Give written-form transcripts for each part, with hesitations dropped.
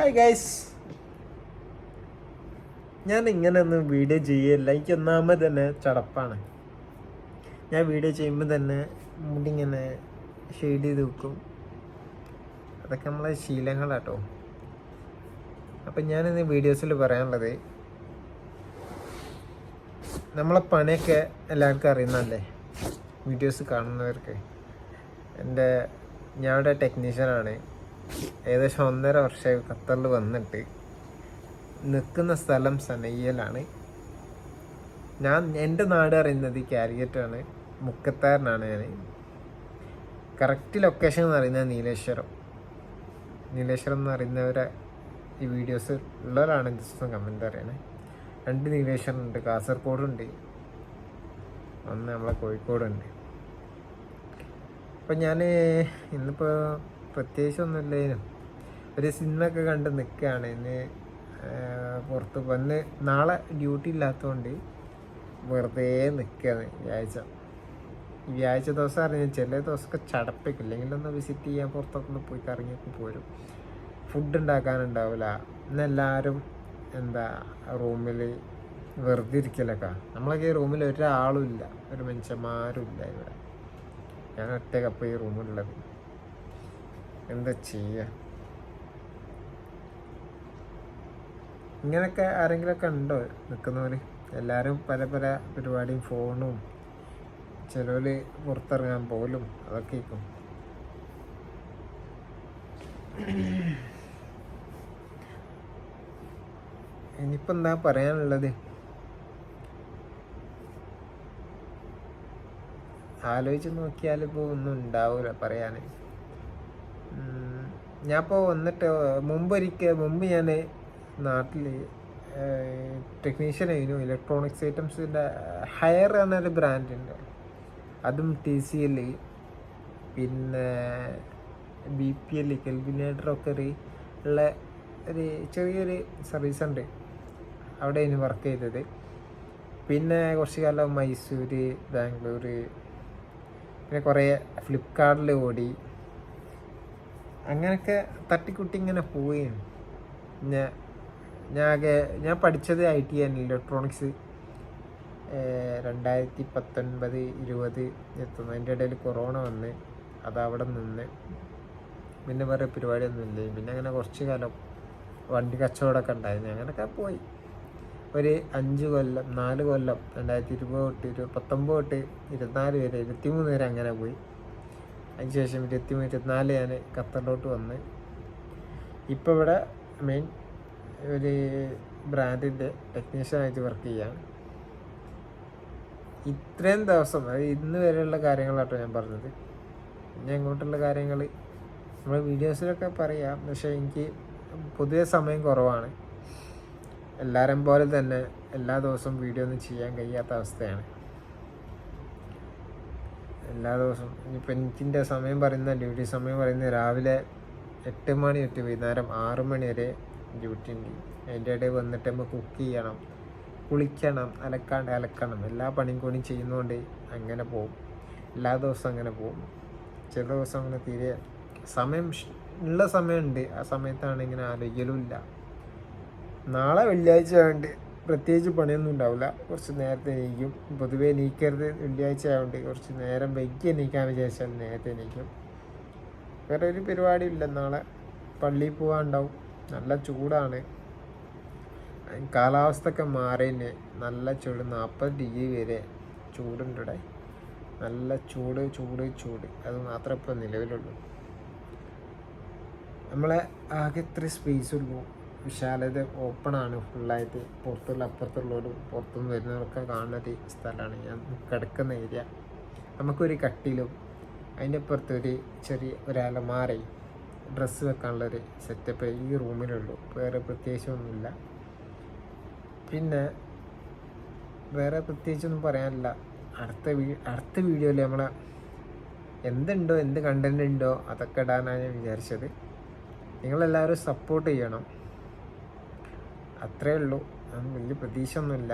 Hi guys, ഞാൻ ഇങ്ങനെ ഒന്നും വീഡിയോ ചെയ്യല്ല. എനിക്ക് ഒന്നാമത് തന്നെ ചടപ്പാണ്. ഞാൻ വീഡിയോ ചെയ്യുമ്പോൾ തന്നെ മുടി ഇങ്ങനെ ഷെയ്ഡ് ചെയ്ത് വെക്കും. അതൊക്കെ നമ്മളെ ശീലങ്ങളാട്ടോ. അപ്പം ഞാനിന്ന് വീഡിയോസിൽ പറയാനുള്ളത്, നമ്മളെ പണിയൊക്കെ എല്ലാവർക്കും അറിയുന്നതല്ലേ, വീഡിയോസ് കാണുന്നവർക്ക്. ഞാൻ ഇവിടെ ടെക്നീഷ്യനാണ്. ഏകദേശം 1.5 വർഷമായി ഖത്തറിൽ വന്നിട്ട്. നിൽക്കുന്ന സ്ഥലം സനയ്യലാണ്. എൻ്റെ നാട് അറിയുന്നത് കാലിക്കറ്റാണ്, മുക്കത്താറിനാണ്. ഞാൻ കറക്റ്റ് ലൊക്കേഷൻ എന്ന് പറയുന്നത് നീലേശ്വരം എന്ന് അറിയുന്നവരെ ഈ വീഡിയോസ് ഉള്ളവരാണ് ജസ്റ്റ് കമൻറ്റ് അറിയണേ. 2 നീലേശ്വരം ഉണ്ട്, കാസർഗോഡുണ്ട്, ഒന്ന് നമ്മളെ കോഴിക്കോടുണ്ട്. അപ്പം ഞാൻ ഇന്നിപ്പോൾ പ്രത്യേകിച്ചൊന്നുമില്ലേനും ഒരു സിനിമയൊക്കെ കണ്ട് നിൽക്കുകയാണ്. ഇന്ന് പുറത്ത് വന്ന് നാളെ ഡ്യൂട്ടി ഇല്ലാത്തതുകൊണ്ട് വെറുതെ നിൽക്കുകയാണ്. വ്യാഴ്ച ദിവസം അറിയാം, ചില ദിവസമൊക്കെ ചടപ്പിക്കും. ഇല്ലെങ്കിൽ ഒന്ന് വിസിറ്റ് ചെയ്യാൻ പുറത്തൊക്കെ ഒന്ന് പോയി കറങ്ങിയൊക്കെ പോരും. ഫുഡ് ഉണ്ടാക്കാനുണ്ടാവില്ല. ഇന്നെല്ലാവരും റൂമിൽ വെറുതെ ഇരിക്കലൊക്കെ. നമ്മളൊക്കെ ഈ റൂമിൽ ഒരാളും ഇല്ല, ഒരു മനുഷ്യന്മാരും ഇല്ല ഇവിടെ. ഞാൻ ഒറ്റക്കപ്പം ഈ റൂമിലുള്ളത്. എന്താ ചെയ്യുക? ഇങ്ങനെയൊക്കെ ആരെങ്കിലുമൊക്കെ ഉണ്ടോ നിൽക്കുന്നവർ? എല്ലാവരും പല പല പരിപാടിയും, ഫോണും, ചിലവർ പുറത്തിറങ്ങാൻ പോലും, അതൊക്കെ ഇരിക്കും. ഇനിയിപ്പോൾ എന്താ പറയാനുള്ളത്? ആലോചിച്ച് നോക്കിയാൽ ഇപ്പോൾ ഒന്നും ഉണ്ടാവില്ല പറയാൻ. ഞാനിപ്പോൾ വന്നിട്ട് മുമ്പ് ഞാൻ നാട്ടിൽ ടെക്നീഷ്യനായിരുന്നു. ഇലക്ട്രോണിക്സ് ഐറ്റംസിൻ്റെ ഹയർ എന്നൊരു ബ്രാൻഡുണ്ട്, അതും TCL, പിന്നെ BPL, കെൽവിനേറ്ററൊക്കെ ഉള്ള ഒരു ചെറിയൊരു സർവീസ് ഉണ്ട്. അവിടെയാണ് വർക്ക് ചെയ്തത്. പിന്നെ കുറച്ച് കാലം മൈസൂർ, ബാംഗ്ലൂർ, പിന്നെ കുറേ ഫ്ലിപ്കാർട്ടിൽ ഓടി. അങ്ങനെയൊക്കെ തട്ടിക്കുട്ടി ഇങ്ങനെ പോവുകയാണ്. ഞാൻ പഠിച്ചത് IT ആണ്, ഇലക്ട്രോണിക്സ്. 2019, 20 എത്തുന്നു. അതിൻ്റെ ഇടയിൽ കൊറോണ വന്ന് അതവിടെ നിന്ന് പിന്നെ വേറെ പരിപാടിയൊന്നുമില്ല. പിന്നെ അങ്ങനെ കുറച്ച് കാലം വണ്ടി കച്ചവടമൊക്കെ ഉണ്ടായിരുന്നു. അങ്ങനെയൊക്കെ പോയി ഒരു 5 കൊല്ലം 4 കൊല്ലം 2020 തൊട്ട് 19 തൊട്ട് 24 വരെ, 23 വരെ അങ്ങനെ പോയി. അതിനുശേഷം 23, 24 ഞാൻ ഖത്തറിലോട്ട് വന്ന് ഇപ്പോൾ ഇവിടെ മെയിൻ ഒരു ബ്രാൻഡിൻ്റെ ടെക്നീഷ്യനായിട്ട് വർക്ക് ചെയ്യുകയാണ്. ഇത്രയും ദിവസം, അത് ഇന്ന് വരെയുള്ള കാര്യങ്ങളാട്ടോ ഞാൻ പറഞ്ഞത്. ഇനി അങ്ങോട്ടുള്ള കാര്യങ്ങൾ നമ്മൾ വീഡിയോസിലൊക്കെ പറയാം. പക്ഷേ എനിക്ക് പൊതുവെ സമയം കുറവാണ്. എല്ലാവരും പോലെ തന്നെ എല്ലാ ദിവസവും വീഡിയോ ഒന്നും ചെയ്യാൻ കഴിയാത്ത അവസ്ഥയാണ്. എല്ലാ ദിവസവും ഇനിയിപ്പോൾ എനിക്കിൻ്റെ സമയം പറയുന്ന, ഡ്യൂട്ടി സമയം പറയുന്നത് രാവിലെ 8 മണി തൊട്ട് വൈകുന്നേരം 6 മണി വരെ ഡ്യൂട്ടി ഉണ്ട്. അതിൻ്റെ ഇടയിൽ വന്നിട്ട് നമ്മൾ കുക്ക് ചെയ്യണം, കുളിക്കണം, അലക്കണം. എല്ലാ പണിയും കൂടി ചെയ്യുന്നതുകൊണ്ട് അങ്ങനെ പോകും. എല്ലാ ദിവസവും അങ്ങനെ പോകും. ചില ദിവസം അങ്ങനെ തീരെ ഉള്ള സമയമുണ്ട്. ആ സമയത്താണ് ഇങ്ങനെ ആലോചിക്കലും ഇല്ല. നാളെ വെള്ളിയാഴ്ച ആയതുകൊണ്ട് പ്രത്യേകിച്ച് പണിയൊന്നും ഉണ്ടാവില്ല. കുറച്ച് നേരത്തെ എണീക്കും. പൊതുവേ എണീക്കരുത്, വെള്ളിയാഴ്ച ആയതുകൊണ്ട് കുറച്ച് നേരം വൈകി എണീക്കാൻ വിചാരിച്ചാൽ നേരത്തെ എണീക്കും. വേറെ ഒരു പരിപാടി ഇല്ല. നാളെ പള്ളിയിൽ പോകാനുണ്ടാവും. നല്ല ചൂടാണ്. കാലാവസ്ഥയൊക്കെ മാറിയതിന് നല്ല ചൂട്, 40 ഡിഗ്രി വരെ ചൂടുണ്ട് ഇവിടെ. നല്ല ചൂട്. അത് മാത്രമേ ഇപ്പോൾ നിലവിലുള്ളൂ. നമ്മളെ ആകെ ഇത്ര സ്പേസ് ഉള്ളൂ. വിശാലത, ഓപ്പണാണ് ഫുള്ളായിട്ട്. പുറത്തുള്ള അപ്പുറത്തുള്ളവരും പുറത്തുനിന്ന് വരുന്നവരൊക്കെ കാണുന്നൊരു സ്ഥലമാണ് ഞാൻ കിടക്കുന്ന ഏരിയ. നമുക്കൊരു കട്ടിലും അതിൻ്റെ അപ്പുറത്തൊരു ഒരു അലമാര, ഡ്രസ്സ് വെക്കാനുള്ളൊരു സെറ്റപ്പ് ഈ റൂമിലുള്ളൂ. വേറെ പ്രത്യേകിച്ചൊന്നുമില്ല. പിന്നെ വേറെ പ്രത്യേകിച്ചൊന്നും പറയാനില്ല. അടുത്ത വീഡിയോയിൽ നമ്മളെ എന്ത് കണ്ടന്റ് ഉണ്ടോ അതൊക്കെ ഇടാനാണ് ഞാൻ വിചാരിച്ചത്. നിങ്ങളെല്ലാവരും സപ്പോർട്ട് ചെയ്യണം, അത്രയേ ഉള്ളൂ. വലിയ പ്രതീക്ഷ ഒന്നുമില്ല.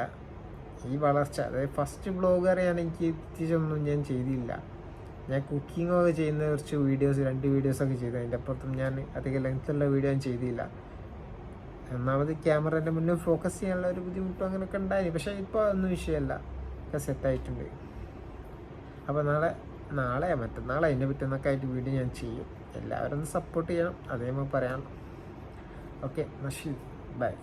ഈ വളർച്ച, അതായത് ഫസ്റ്റ് ബ്ലോഗറിയാണ്. എനിക്ക് പ്രത്യേകിച്ചൊന്നും ഞാൻ ചെയ്തില്ല. ഞാൻ കുക്കിങ്ങൊക്കെ ചെയ്യുന്ന കുറച്ച് വീഡിയോസ്, 2 വീഡിയോസൊക്കെ ചെയ്തു. അതിൻ്റെ അപ്പുറത്തും ഞാൻ അധികം ലെങ്ത്തുള്ള വീഡിയോ ഞാൻ ചെയ്തില്ല. ഒന്നാമത് ക്യാമറേൻ്റെ മുന്നിൽ ഫോക്കസ് ചെയ്യാനുള്ള ഒരു ബുദ്ധിമുട്ടും അങ്ങനെയൊക്കെ ഉണ്ടായി. പക്ഷേ ഇപ്പോൾ ഒന്നും വിഷയമല്ല, ഒക്കെ സെറ്റായിട്ടുണ്ട്. അപ്പോൾ നാളെ മറ്റന്നാളെ അതിൻ്റെ പിറ്റേന്നൊക്കെ ആയിട്ട് വീഡിയോ ഞാൻ ചെയ്യും. എല്ലാവരും ഒന്ന് സപ്പോർട്ട് ചെയ്യണം, അതേ നമുക്ക് പറയാം. Okay, Nashid, by.